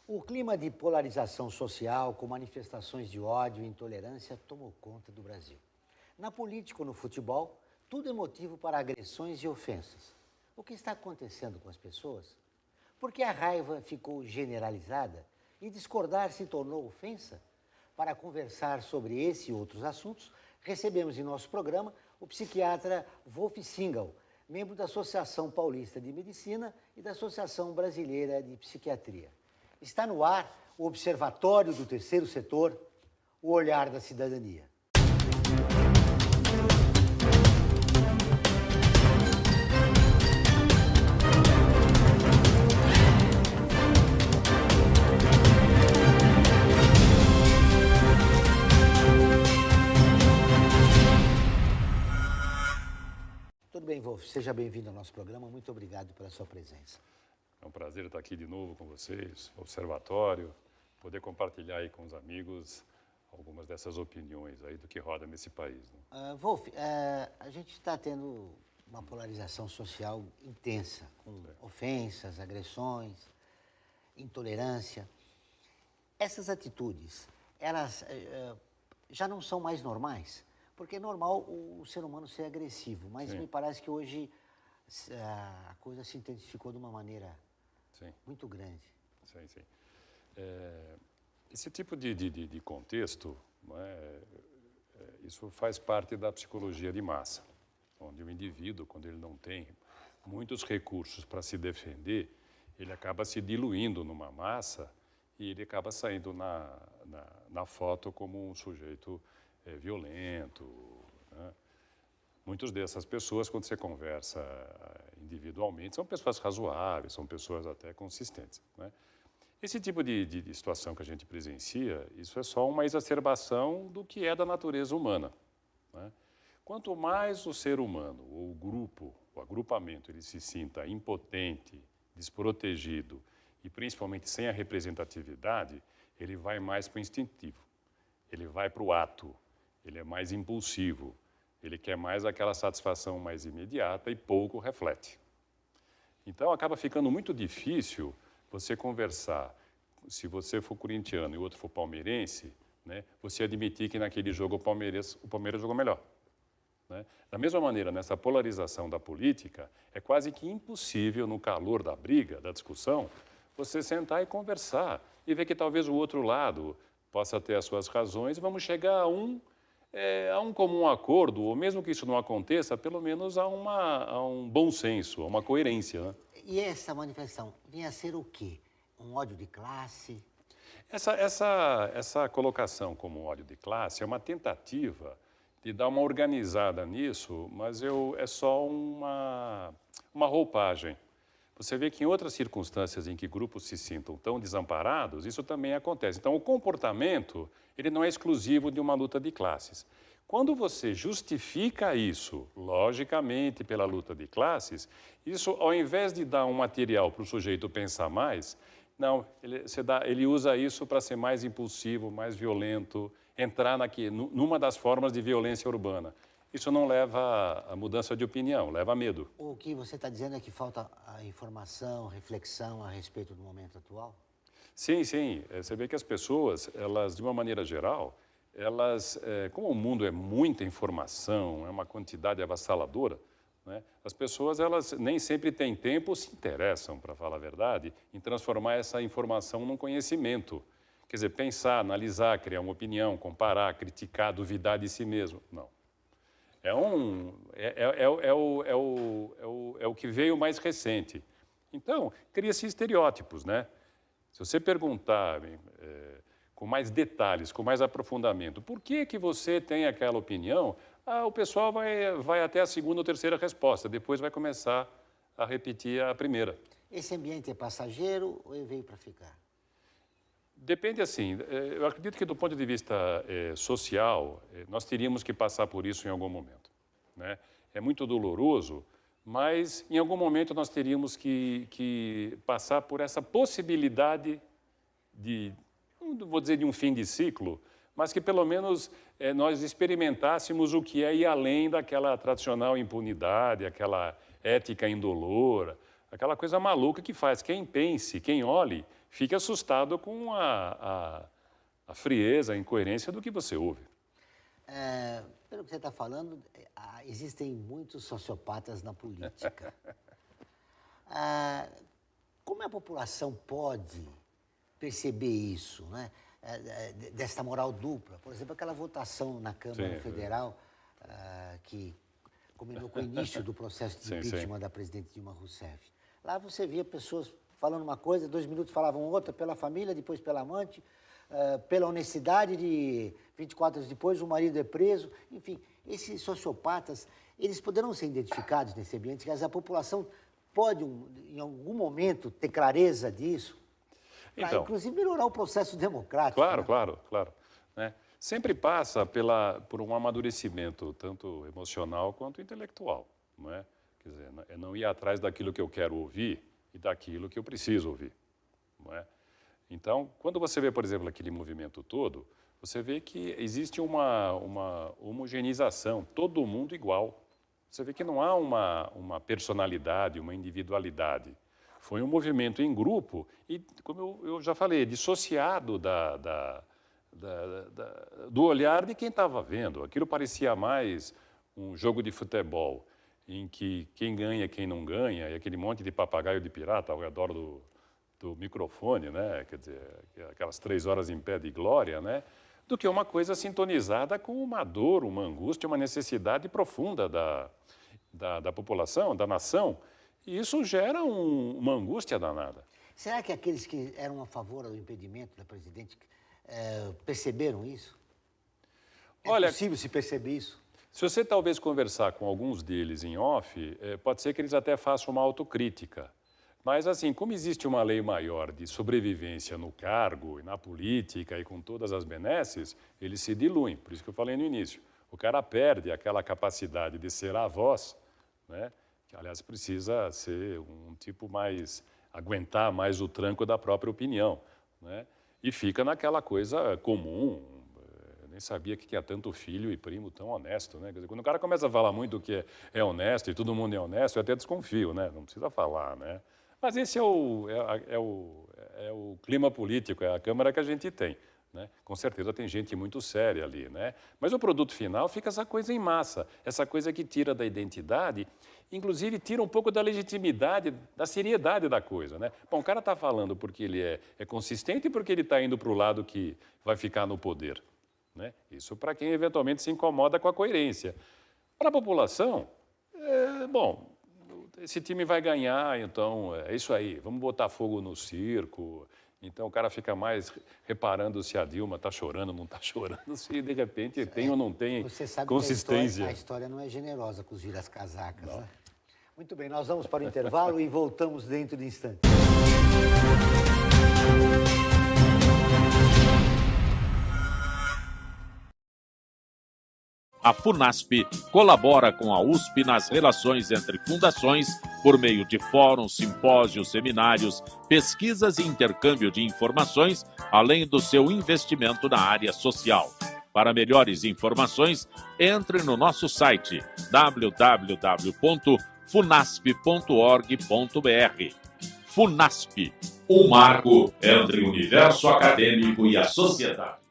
O clima de polarização social, com manifestações de ódio e intolerância, tomou conta do Brasil. Na política ou no futebol, tudo é motivo para agressões e ofensas. O que está acontecendo com as pessoas? Por que a raiva ficou generalizada e discordar se tornou ofensa? Para conversar sobre esse e outros assuntos, recebemos em nosso programa o psiquiatra Wolf Singal, membro da Associação Paulista de Medicina e da Associação Brasileira de Psiquiatria. Está no ar o Observatório do Terceiro Setor, o olhar da cidadania. Tudo bem, Wolf? Seja bem-vindo ao nosso programa. Muito obrigado pela sua presença. É um prazer estar aqui de novo com vocês, observatório, poder compartilhar aí com os amigos algumas dessas opiniões aí do que roda nesse país. Né? Wolf, a gente está tendo uma polarização social intensa, com ofensas, agressões, intolerância. Essas atitudes, elas já não são mais normais? Porque é normal o ser humano ser agressivo, mas me parece que hoje a coisa se intensificou de uma maneira muito grande. Sim. Esse tipo de contexto, isso faz parte da psicologia de massa, onde o indivíduo, quando ele não tem muitos recursos para se defender, ele acaba se diluindo numa massa e ele acaba saindo na foto como um sujeito violento. Né? Muitas dessas pessoas, quando você conversa individualmente, são pessoas razoáveis, são pessoas até consistentes. Né? Esse tipo de situação que a gente presencia, isso é só uma exacerbação do que é da natureza humana. Né? Quanto mais o ser humano, ou o grupo, o agrupamento, ele se sinta impotente, desprotegido e principalmente sem a representatividade, ele vai mais para o instintivo, ele vai para o ato, ele é mais impulsivo, ele quer mais aquela satisfação mais imediata e pouco reflete. Então, acaba ficando muito difícil você conversar, se você for corintiano e o outro for palmeirense, né, você admitir que naquele jogo o Palmeiras jogou melhor. Né? Da mesma maneira, nessa polarização da política, é quase que impossível, no calor da briga, da discussão, você sentar e conversar e ver que talvez o outro lado possa ter as suas razões e vamos chegar a um comum acordo, ou mesmo que isso não aconteça, pelo menos a um bom senso, a uma coerência. Né? E essa manifestação vinha a ser o quê? Um ódio de classe? Essa colocação como ódio de classe é uma tentativa de dar uma organizada nisso, mas é só uma roupagem. Você vê que em outras circunstâncias em que grupos se sintam tão desamparados, isso também acontece. Então, o comportamento, ele não é exclusivo de uma luta de classes. Quando você justifica isso, logicamente, pela luta de classes, isso, ao invés de dar um material para o sujeito pensar mais, não, ele usa isso para ser mais impulsivo, mais violento, entrar numa das formas de violência urbana. Isso não leva a mudança de opinião, leva a medo. O que você está dizendo é que falta a informação, reflexão a respeito do momento atual? Sim. Você vê que as pessoas, elas, de uma maneira geral, como o mundo é muita informação, é uma quantidade avassaladora, né? As pessoas, elas nem sempre têm tempo ou se interessam, para falar a verdade, em transformar essa informação num conhecimento. Quer dizer, pensar, analisar, criar uma opinião, comparar, criticar, duvidar de si mesmo. Não. É o que veio mais recente. Então, cria-se estereótipos, né? Se você perguntar com mais detalhes, com mais aprofundamento, por que você tem aquela opinião, o pessoal vai até a segunda ou terceira resposta, depois vai começar a repetir a primeira. Esse ambiente é passageiro ou veio para ficar? Depende assim, eu acredito que do ponto de vista social, nós teríamos que passar por isso em algum momento. Né? É muito doloroso, mas em algum momento nós teríamos que passar por essa possibilidade não vou dizer de um fim de ciclo, mas que pelo menos nós experimentássemos o que é ir além daquela tradicional impunidade, aquela ética indolora, aquela coisa maluca que faz quem pense, quem olhe, fique assustado com a frieza, a incoerência do que você ouve. Pelo que você está falando, existem muitos sociopatas na política. Como a população pode perceber isso, né? Desta moral dupla? Por exemplo, aquela votação na Câmara Federal que combinou com o início do processo de impeachment da presidente Dilma Rousseff. Lá você via pessoas falando uma coisa, 2 minutos falavam outra, pela família, depois pela amante, pela honestidade, de 24 horas depois o marido é preso. Enfim, esses sociopatas, eles poderão ser identificados nesse ambiente, mas a população pode, em algum momento, ter clareza disso, para, então, inclusive, melhorar o processo democrático. Claro, né? Claro. Né? Sempre passa por um amadurecimento, tanto emocional quanto intelectual. Não é? Quer dizer, é não ir atrás daquilo que eu quero ouvir e daquilo que eu preciso ouvir. Não é? Então, quando você vê, por exemplo, aquele movimento todo, você vê que existe uma homogeneização, todo mundo igual. Você vê que não há uma personalidade, uma individualidade. Foi um movimento em grupo e, como eu já falei, dissociado do olhar de quem estava vendo. Aquilo parecia mais um jogo de futebol, em que quem ganha, quem não ganha, e aquele monte de papagaio de pirata ao redor do microfone, né? Quer dizer, aquelas 3 horas em pé de glória, né? Do que uma coisa sintonizada com uma dor, uma angústia, uma necessidade profunda da população, da nação. E isso gera uma angústia danada. Será que aqueles que eram a favor do impedimento da presidente perceberam isso? Olha, possível se perceber isso? Se você talvez conversar com alguns deles em off, pode ser que eles até façam uma autocrítica. Mas, assim, como existe uma lei maior de sobrevivência no cargo e na política e com todas as benesses, eles se diluem. Por isso que eu falei no início. O cara perde aquela capacidade de ser a voz, né? Que, aliás, precisa ser um tipo mais... aguentar mais o tranco da própria opinião, né? E fica naquela coisa comum. Eu nem sabia que tinha tanto filho e primo tão honesto, né? Quer dizer, quando o cara começa a falar muito que é honesto e todo mundo é honesto, eu até desconfio, né? Não precisa falar, né? Mas esse é o clima político, é a Câmara que a gente tem, né? Com certeza tem gente muito séria ali, né? Mas o produto final fica essa coisa em massa, essa coisa que tira da identidade, inclusive tira um pouco da legitimidade, da seriedade da coisa, né? Bom, o cara está falando porque ele é consistente e porque ele está indo para o lado que vai ficar no poder, né? Isso para quem eventualmente se incomoda com a coerência. Para a população, bom... esse time vai ganhar, então é isso aí, vamos botar fogo no circo. Então o cara fica mais reparando se a Dilma está chorando ou não está chorando, se de repente tem ou não tem consistência. Que a história não é generosa com os viras-casacas, né? Muito bem, nós vamos para o intervalo e voltamos dentro de instantes. A FUNASP colabora com a USP nas relações entre fundações por meio de fóruns, simpósios, seminários, pesquisas e intercâmbio de informações, além do seu investimento na área social. Para melhores informações, entre no nosso site www.funasp.org.br. FUNASP, um marco entre o universo acadêmico e a sociedade.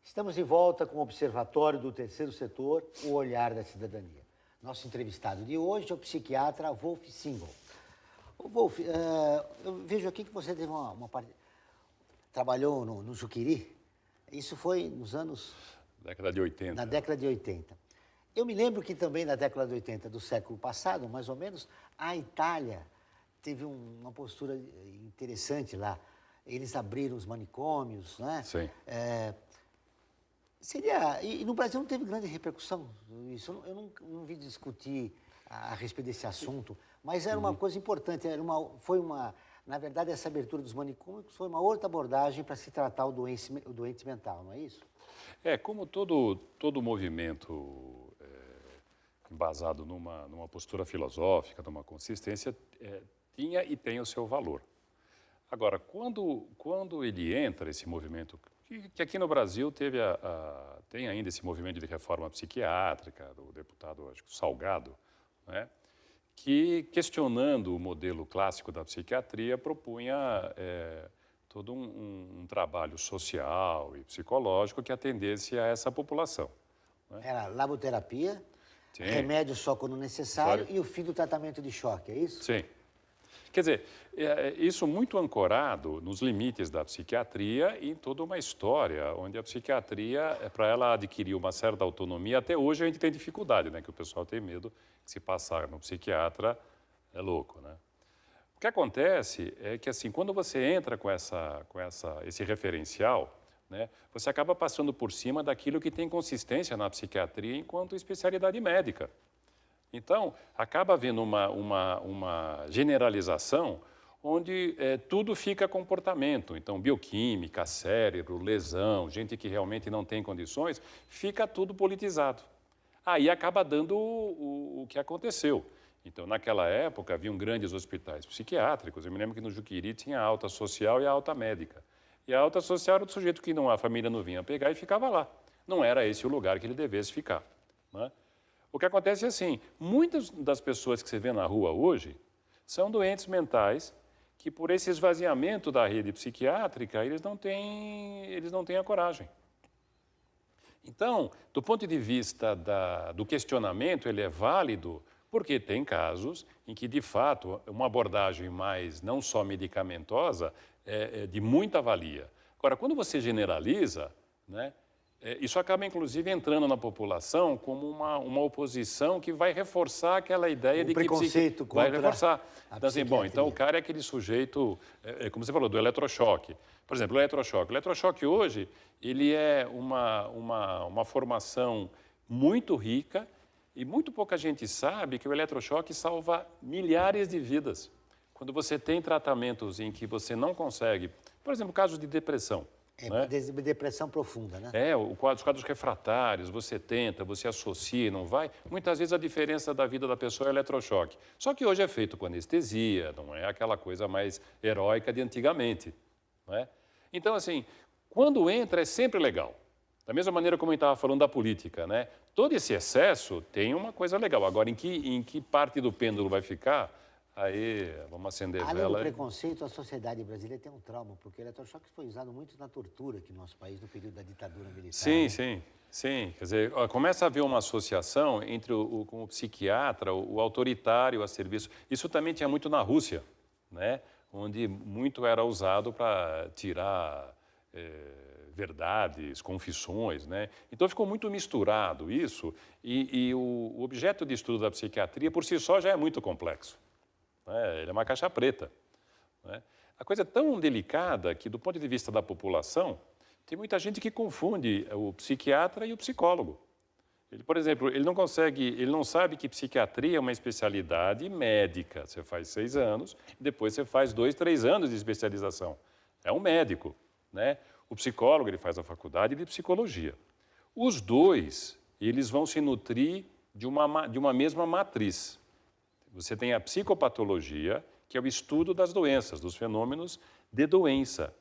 Estamos de volta com o Observatório do Terceiro Setor, o Olhar da Cidadania. Nosso entrevistado de hoje é o psiquiatra Wolf Singal. Wolf, eu vejo aqui que você teve trabalhou no Juqueri. Isso foi nos anos... Década de 80. Na década de 80. Eu me lembro que também na década de 80 do século passado, mais ou menos, a Itália teve uma postura interessante lá. Eles abriram os manicômios, né? Sim. E no Brasil não teve grande repercussão isso. Eu não vi discutir a respeito desse assunto, mas era uma coisa importante. Na verdade, essa abertura dos manicômios foi uma outra abordagem para se tratar o doente mental, não é isso? Como todo movimento embasado numa postura filosófica, numa consistência, tinha e tem o seu valor. Agora, quando ele entra, esse movimento, que aqui no Brasil tem ainda esse movimento de reforma psiquiátrica do deputado, acho que Salgado, né, que, questionando o modelo clássico da psiquiatria, propunha todo um trabalho social e psicológico que atendesse a essa população. Né? Era laboterapia, Sim. remédio só quando necessário e o fim do tratamento de choque, é isso? Sim. Quer dizer, isso muito ancorado nos limites da psiquiatria e em toda uma história onde a psiquiatria, para ela adquirir uma certa autonomia, até hoje a gente tem dificuldade, né? Que o pessoal tem medo que se passar no psiquiatra é louco, né? O que acontece é que, assim, quando você entra com esse referencial, né, você acaba passando por cima daquilo que tem consistência na psiquiatria enquanto especialidade médica. Então, acaba havendo uma generalização onde tudo fica comportamento. Então, bioquímica, cérebro, lesão, gente que realmente não tem condições, fica tudo politizado. Aí acaba dando o que aconteceu. Então, naquela época, haviam grandes hospitais psiquiátricos. Eu me lembro que no Juqueri tinha a alta social e a alta médica. E a alta social era do sujeito que a família não vinha pegar e ficava lá. Não era esse o lugar que ele devesse ficar, né? O que acontece é assim, muitas das pessoas que você vê na rua hoje são doentes mentais que, por esse esvaziamento da rede psiquiátrica, eles não têm a coragem. Então, do ponto de vista do questionamento, ele é válido porque tem casos em que, de fato, uma abordagem mais não só medicamentosa é de muita valia. Agora, quando você generaliza, né, isso acaba, inclusive, entrando na população como uma oposição que vai reforçar aquela ideia de que preconceito vai contra reforçar. a Então, assim, bom, psiquiatria. então o cara é aquele sujeito, como você falou, do eletrochoque. Por exemplo, o eletrochoque. O eletrochoque hoje, ele é uma formação muito rica e muito pouca gente sabe que o eletrochoque salva milhares de vidas. Quando você tem tratamentos em que você não consegue, por exemplo, casos de depressão, né? Depressão profunda, né? Os quadros refratários, você tenta, você associa, não vai. Muitas vezes a diferença da vida da pessoa é eletrochoque. Só que hoje é feito com anestesia, não é aquela coisa mais heróica de antigamente, não é? Então, assim, quando entra é sempre legal. Da mesma maneira como a gente estava falando da política, né? Todo esse excesso tem uma coisa legal. Agora, em que parte do pêndulo vai ficar? Aí, vamos acender Além vela. do preconceito, a sociedade brasileira tem um trauma, porque o eletrochoque foi usado muito na tortura aqui no nosso país, no período da ditadura militar. Sim, né? sim, sim. Quer dizer, começa a haver uma associação entre com o psiquiatra, o autoritário a serviço. Isso também tinha muito na Rússia, né? Onde muito era usado para tirar verdades, confissões, né? Então ficou muito misturado isso e o objeto de estudo da psiquiatria por si só já é muito complexo. Ele é uma caixa preta, né? A coisa é tão delicada que, do ponto de vista da população, tem muita gente que confunde o psiquiatra e o psicólogo. Ele, por exemplo, ele não sabe que psiquiatria é uma especialidade médica. Você faz 6 anos, depois você faz 2, 3 anos de especialização. É um médico, né? O psicólogo, ele faz a faculdade de psicologia. Os dois, eles vão se nutrir de uma mesma matriz. Você tem a psicopatologia, que é o estudo das doenças, dos fenômenos de doença.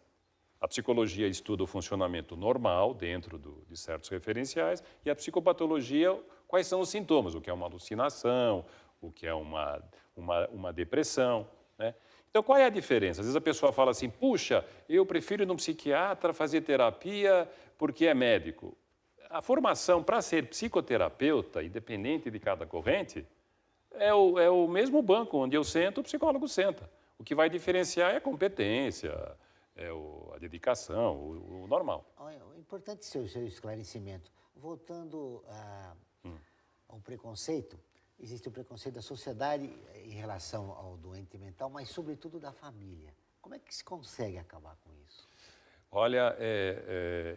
A psicologia estuda o funcionamento normal dentro de certos referenciais e a psicopatologia, quais são os sintomas, o que é uma alucinação, o que é uma depressão, né? Então, qual é a diferença? Às vezes a pessoa fala assim, puxa, eu prefiro ir num psiquiatra fazer terapia porque é médico. A formação para ser psicoterapeuta, independente de cada corrente, é o mesmo banco onde eu sento, o psicólogo senta. O que vai diferenciar é a competência, a dedicação, o normal. É importante seu esclarecimento. Voltando ao preconceito, existe o preconceito da sociedade em relação ao doente mental, mas sobretudo da família. Como é que se consegue acabar com isso? Olha,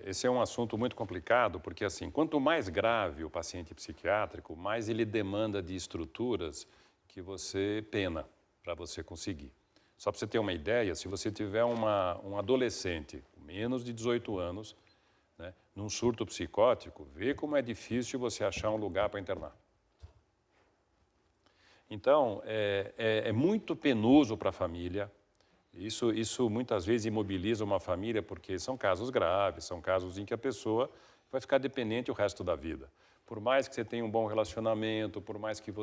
esse é um assunto muito complicado, porque, assim, quanto mais grave o paciente psiquiátrico, mais ele demanda de estruturas que você pena para você conseguir. Só para você ter uma ideia, se você tiver um adolescente com menos de 18 anos, né, num surto psicótico, vê como é difícil você achar um lugar para internar. Então, é muito penoso para a família. Isso muitas vezes imobiliza uma família porque são casos graves, são casos em que a pessoa vai ficar dependente o resto da vida. Por mais que você tenha um bom relacionamento, por mais que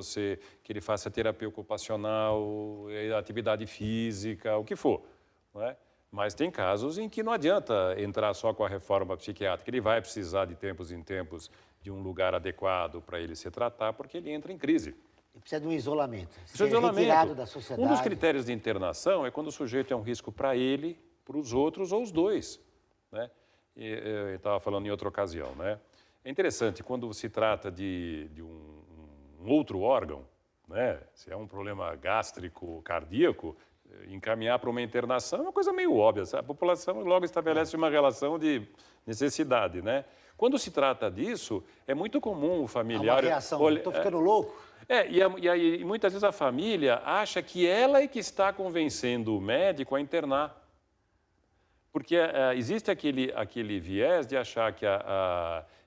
ele faça terapia ocupacional, atividade física, o que for, não é? Mas tem casos em que não adianta entrar só com a reforma psiquiátrica. Ele vai precisar de tempos em tempos de um lugar adequado para ele se tratar, porque ele entra em crise. Ele precisa de um isolamento. Ser retirado da sociedade. Um dos critérios de internação é quando o sujeito é um risco para ele, para os outros ou os dois, né? Eu estava falando em outra ocasião, né? É interessante, quando se trata de um outro órgão, né? Se é um problema gástrico, cardíaco, encaminhar para uma internação é uma coisa meio óbvia. A população logo estabelece uma relação de necessidade, né? Quando se trata disso, é muito comum o familiar... Uma reação, estou ficando louco. E muitas vezes a família acha que ela é que está convencendo o médico a internar. Porque existe aquele viés de achar que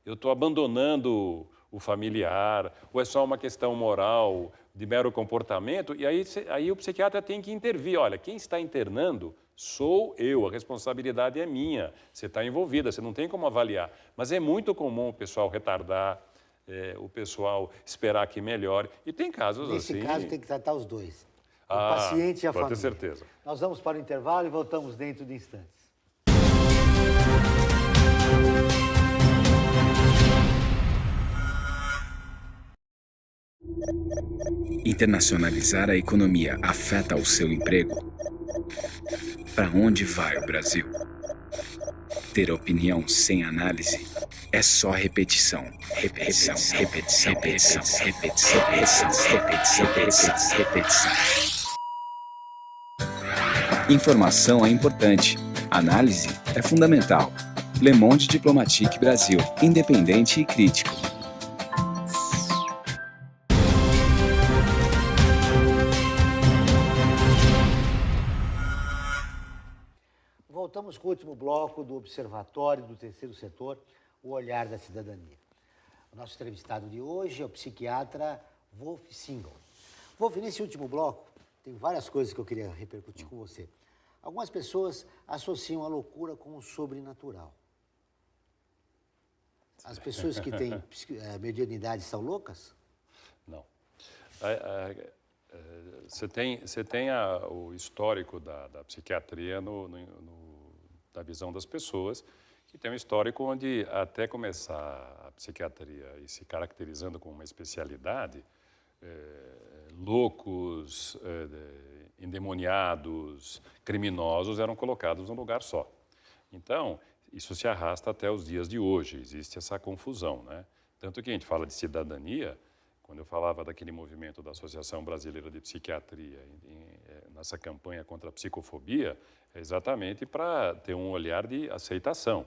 eu estou abandonando o familiar, ou é só uma questão moral, de mero comportamento, e aí o psiquiatra tem que intervir. Olha, quem está internando sou eu, a responsabilidade é minha. Você está envolvida, você não tem como avaliar. Mas é muito comum o pessoal retardar, o pessoal esperar que melhore. E tem casos assim... Nesse caso tem que tratar os dois, o paciente e a família. Pode ter certeza. Nós vamos para o intervalo e voltamos dentro de instantes. Internacionalizar a economia afeta o seu emprego? Para onde vai o Brasil? Ter opinião sem análise é só repetição. Repetição, repetição, repetição, repetição, repetição, repetição, repetição, repetição. Informação é importante. Análise é fundamental. Le Monde Diplomatique Brasil. Independente e crítico. Voltamos com o último bloco do Observatório do Terceiro Setor, o Olhar da Cidadania. O nosso entrevistado de hoje é o psiquiatra Wolf Singal. Wolf, nesse último bloco, tem várias coisas que eu queria repercutir com você. Algumas pessoas associam a loucura com o sobrenatural. As pessoas que têm mediunidade são loucas? Não. Você tem o histórico da psiquiatria da visão das pessoas, que tem um histórico onde, até começar a psiquiatria e se caracterizando como uma especialidade, loucos, endemoniados, criminosos eram colocados num lugar só. Então, isso se arrasta até os dias de hoje, existe essa confusão, né? Tanto que a gente fala de cidadania, quando eu falava daquele movimento da Associação Brasileira de Psiquiatria, nessa campanha contra a psicofobia, é exatamente para ter um olhar de aceitação,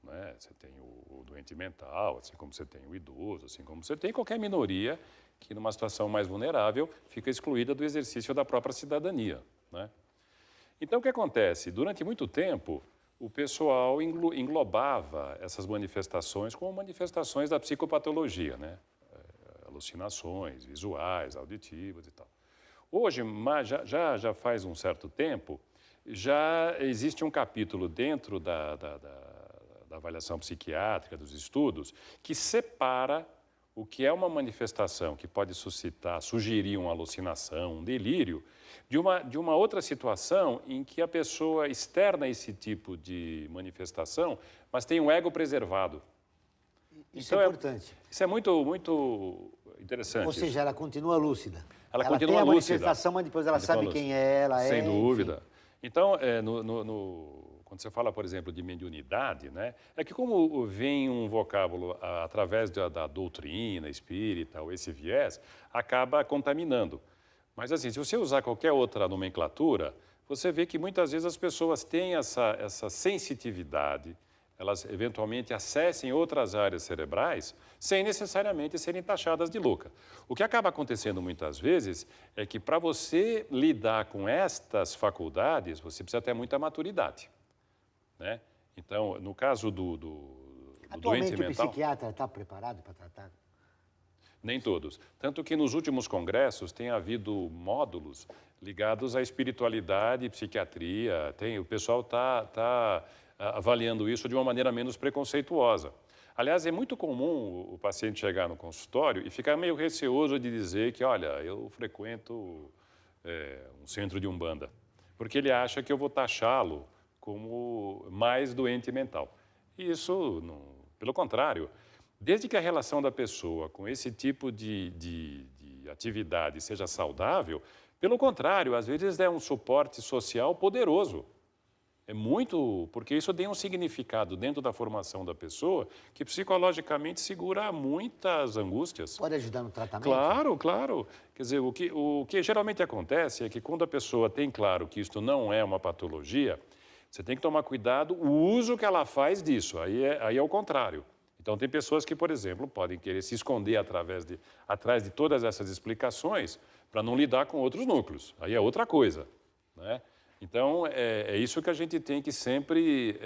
né? Você tem o doente mental, assim como você tem o idoso, assim como você tem qualquer minoria que, numa situação mais vulnerável, fica excluída do exercício da própria cidadania, né? Então, o que acontece? Durante muito tempo, o pessoal englobava essas manifestações como manifestações da psicopatologia, né? Alucinações visuais, auditivas e tal. Hoje, já faz um certo tempo, já existe um capítulo dentro da avaliação psiquiátrica, dos estudos, que separa o que é uma manifestação que pode sugerir uma alucinação, um delírio, de uma outra situação em que a pessoa externa esse tipo de manifestação, mas tem um ego preservado. Isso é importante. Isso é muito, muito interessante. Ou seja, ela continua lúcida. Ela continua tem a lúcida. manifestação, mas depois ela sabe quem ela é. Sem dúvida. Enfim. Então, quando você fala, por exemplo, de mediunidade, né, é que como vem um vocábulo através da doutrina espírita, ou esse viés, acaba contaminando. Mas, assim, se você usar qualquer outra nomenclatura, você vê que muitas vezes as pessoas têm essa sensitividade, elas eventualmente acessem outras áreas cerebrais sem necessariamente serem taxadas de louca. O que acaba acontecendo muitas vezes é que para você lidar com estas faculdades, você precisa ter muita maturidade, né? Então, no caso do doente mental... Atualmente o psiquiatra está preparado para tratar? Nem todos. Tanto que nos últimos congressos tem havido módulos ligados à espiritualidade, psiquiatria. O pessoal está avaliando isso de uma maneira menos preconceituosa. Aliás, é muito comum o paciente chegar no consultório e ficar meio receoso de dizer que, olha, eu frequento um centro de Umbanda, porque ele acha que eu vou taxá-lo como mais doente mental. E isso, não, pelo contrário, desde que a relação da pessoa com esse tipo de atividade seja saudável, pelo contrário, às vezes é um suporte social poderoso. É muito, porque isso tem um significado dentro da formação da pessoa que psicologicamente segura muitas angústias. Pode ajudar no tratamento? Claro, claro. Quer dizer, o que geralmente acontece é que quando a pessoa tem claro que isto não é uma patologia, você tem que tomar cuidado o uso que ela faz disso. Aí é o contrário. Então, tem pessoas que, por exemplo, podem querer se esconder atrás de todas essas explicações para não lidar com outros núcleos. Aí é outra coisa, né? Então, é isso que a gente tem que sempre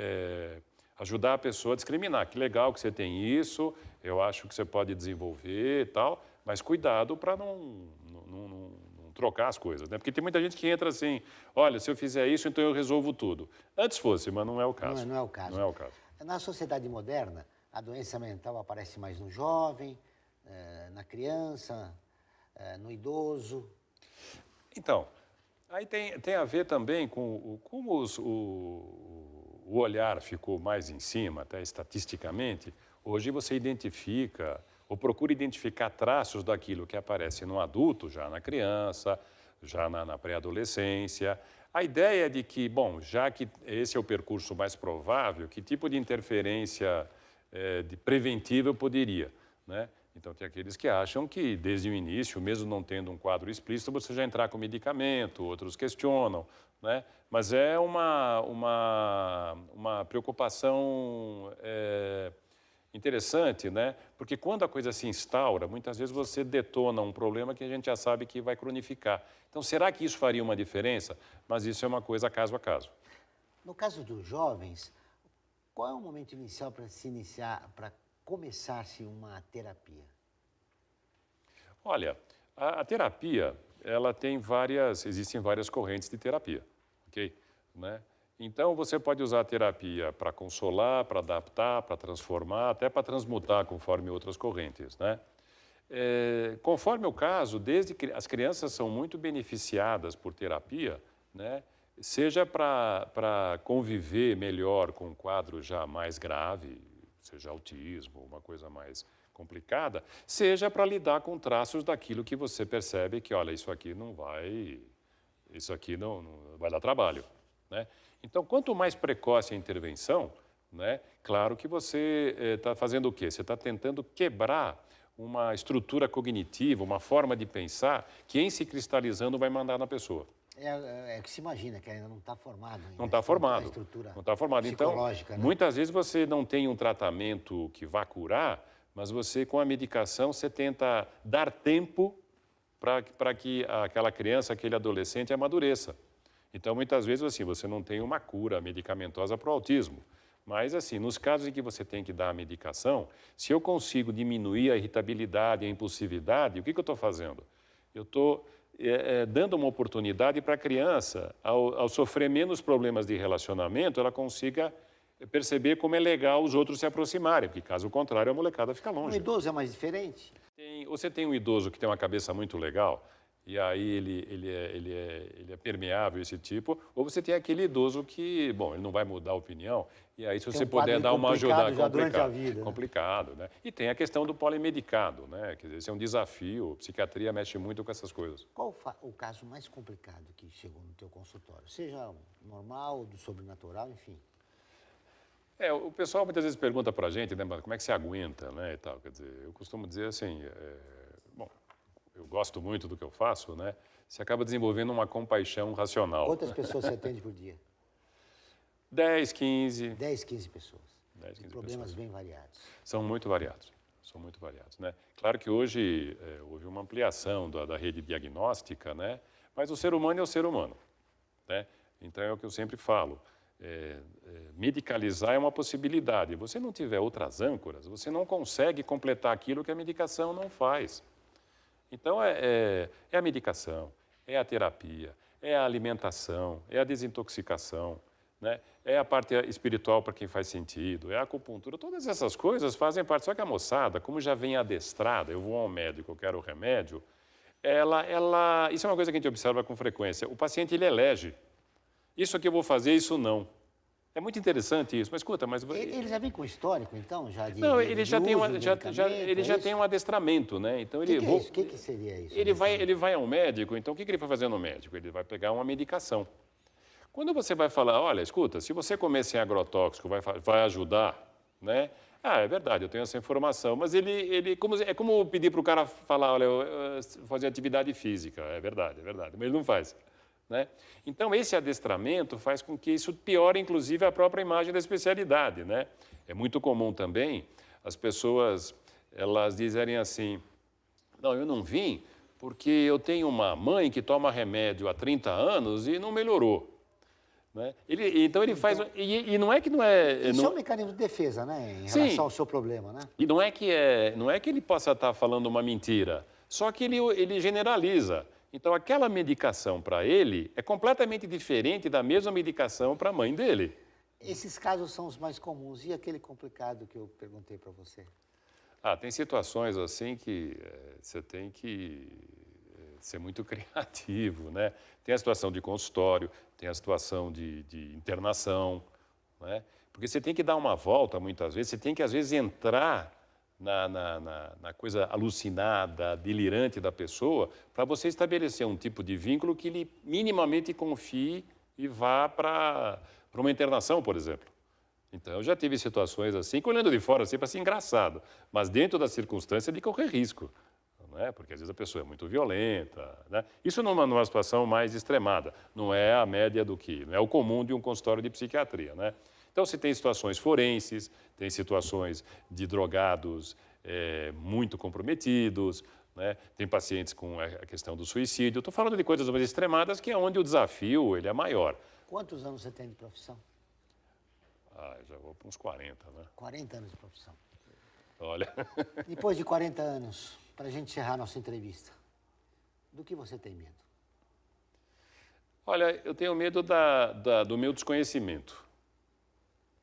ajudar a pessoa a discriminar. Que legal que você tem isso, eu acho que você pode desenvolver e tal, mas cuidado para não trocar as coisas, né? Porque tem muita gente que entra assim, olha, se eu fizer isso, então eu resolvo tudo. Antes fosse, mas não é o caso. Não é o caso. Não é o caso. Na sociedade moderna, a doença mental aparece mais no jovem, na criança, no idoso. Então, aí tem a ver também com como o olhar ficou mais em cima, até estatisticamente. Hoje você identifica, ou procura identificar traços daquilo que aparece no adulto, já na criança, já na pré-adolescência. A ideia é de que, bom, já que esse é o percurso mais provável, que tipo de interferência preventiva eu poderia, né? Então, tem aqueles que acham que, desde o início, mesmo não tendo um quadro explícito, você já entrar com medicamento, outros questionam, né? Mas é uma preocupação interessante, né? Porque quando a coisa se instaura, muitas vezes você detona um problema que a gente já sabe que vai cronificar. Então, será que isso faria uma diferença? Mas isso é uma coisa caso a caso. No caso dos jovens, qual é o momento inicial para começar-se uma terapia? Olha, a terapia, existem várias correntes de terapia, ok? Né? Então, você pode usar a terapia para consolar, para adaptar, para transformar, até para transmutar conforme outras correntes, né? Conforme o caso, desde que as crianças são muito beneficiadas por terapia, né? Seja para conviver melhor com um quadro já mais grave, seja autismo, uma coisa mais complicada, seja para lidar com traços daquilo que você percebe que, olha, isso aqui não vai dar trabalho, né? Então, quanto mais precoce a intervenção, né, claro que você está fazendo o quê? Você está tentando quebrar uma estrutura cognitiva, uma forma de pensar que, em se cristalizando, vai mandar na pessoa. É que se imagina que ainda não está formado. Não está formado. A estrutura não está formado. Então, né? muitas vezes você não tem um tratamento que vá curar, mas você, com a medicação, você tenta dar tempo para que aquela criança, aquele adolescente amadureça. Então, muitas vezes, assim, você não tem uma cura medicamentosa para o autismo. Mas, assim, nos casos em que você tem que dar a medicação, se eu consigo diminuir a irritabilidade, a impulsividade, o que eu estou fazendo? Eu estou dando uma oportunidade para a criança, ao sofrer menos problemas de relacionamento, ela consiga perceber como é legal os outros se aproximarem, porque, caso contrário, a molecada fica longe. O idoso é mais diferente? Você tem um idoso que tem uma cabeça muito legal, e aí ele é permeável, esse tipo, ou você tem aquele idoso que, bom, ele não vai mudar a opinião, e aí se você puder dar uma ajuda, complicado, né? E tem a questão do polimedicado, né? Quer dizer, esse é um desafio, a psiquiatria mexe muito com essas coisas. Qual o caso mais complicado que chegou no teu consultório? Seja normal, do sobrenatural, enfim. O pessoal muitas vezes pergunta pra gente, né, como é que você aguenta, né, e tal, quer dizer, eu costumo dizer assim, bom, eu gosto muito do que eu faço, né, você acaba desenvolvendo uma compaixão racional. Quantas pessoas você atende por dia? 10, 15. 10, 15 pessoas. 10, 15 problemas pessoas. bem variados. São muito variados, né. Claro que hoje houve uma ampliação da rede diagnóstica, né, mas o ser humano é o ser humano, né, então é o que eu sempre falo. medicalizar é uma possibilidade. Se você não tiver outras âncoras, você não consegue completar aquilo que a medicação não faz. Então, é a medicação, é a terapia, é a alimentação, é a desintoxicação, né? É a parte espiritual para quem faz sentido, é a acupuntura. Todas essas coisas fazem parte. Só que a moçada, como já vem adestrada, eu vou ao médico, eu quero o remédio, isso é uma coisa que a gente observa com frequência. O paciente, ele elege. Isso aqui eu vou fazer, isso não. É muito interessante isso. Mas escuta, mas... Ele já vem com histórico, então? Já de, não, ele de já, uso tem, de já tem um adestramento, né? Então, ele... O que seria isso? Ele vai ao médico, então o que ele vai fazer no médico? Ele vai pegar uma medicação. Quando você vai falar, olha, escuta, se você comer sem agrotóxico, vai ajudar, né? Ah, é verdade, eu tenho essa informação, mas é como pedir para o cara falar, olha, fazer atividade física, é verdade, mas ele não faz, né? Então, esse adestramento faz com que isso piore, inclusive, a própria imagem da especialidade, né? É muito comum também as pessoas, elas dizerem assim, não, eu não vim porque eu tenho uma mãe que toma remédio há 30 anos e não melhorou. Né? Então, ele faz... E não é que não é... Isso é um mecanismo de defesa, né? Em relação ao seu problema, né? E não é que ele possa estar falando uma mentira, só que ele generaliza. Então, aquela medicação para ele é completamente diferente da mesma medicação para a mãe dele. Esses casos são os mais comuns. E aquele complicado que eu perguntei para você? Tem situações assim que você tem que ser muito criativo, né? Tem a situação de consultório, tem a situação de internação, né? Porque você tem que dar uma volta, muitas vezes, você tem que, às vezes, entrar na coisa alucinada, delirante da pessoa, para você estabelecer um tipo de vínculo que ele minimamente confie e vá para uma internação, por exemplo. Então, eu já tive situações assim, que olhando de fora, assim, parece engraçado, mas dentro da circunstância de correr risco. Né? Porque às vezes a pessoa é muito violenta, né? Isso numa situação mais extremada, não é a média não é o comum de um consultório de psiquiatria, né? Então, se tem situações forenses, tem situações de drogados muito comprometidos, né? Tem pacientes com a questão do suicídio. Estou falando de coisas mais extremadas, que é onde o desafio ele é maior. Quantos anos você tem de profissão? Já vou para uns 40, né? 40 anos de profissão. Olha... Depois de 40 anos, para a gente encerrar nossa entrevista, do que você tem medo? Olha, eu tenho medo do meu desconhecimento.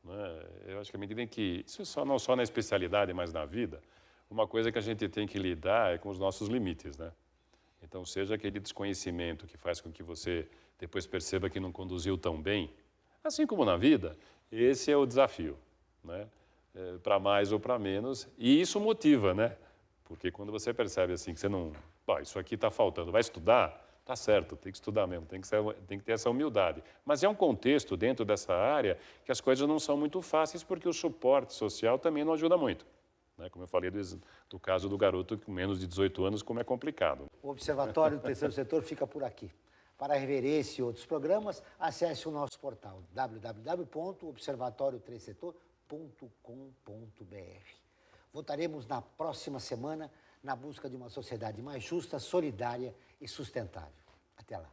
Né? Eu acho que à medida em que... Isso não só na especialidade, mas na vida, uma coisa que a gente tem que lidar é com os nossos limites, né? Então, seja aquele desconhecimento que faz com que você depois perceba que não conduziu tão bem, assim como na vida, esse é o desafio, né? Para mais ou para menos, e isso motiva, né? Porque quando você percebe assim que você não... isso aqui está faltando, vai estudar? Tá certo, tem que estudar mesmo, tem que ter essa humildade. Mas é um contexto dentro dessa área que as coisas não são muito fáceis porque o suporte social também não ajuda muito. Né? Como eu falei do caso do garoto com menos de 18 anos, como é complicado. O Observatório do Terceiro Setor fica por aqui. Para rever esse e outros programas, acesse o nosso portal www.observatorioterceirsetor.com.br. Voltaremos na próxima semana na busca de uma sociedade mais justa, solidária e sustentável. Até lá.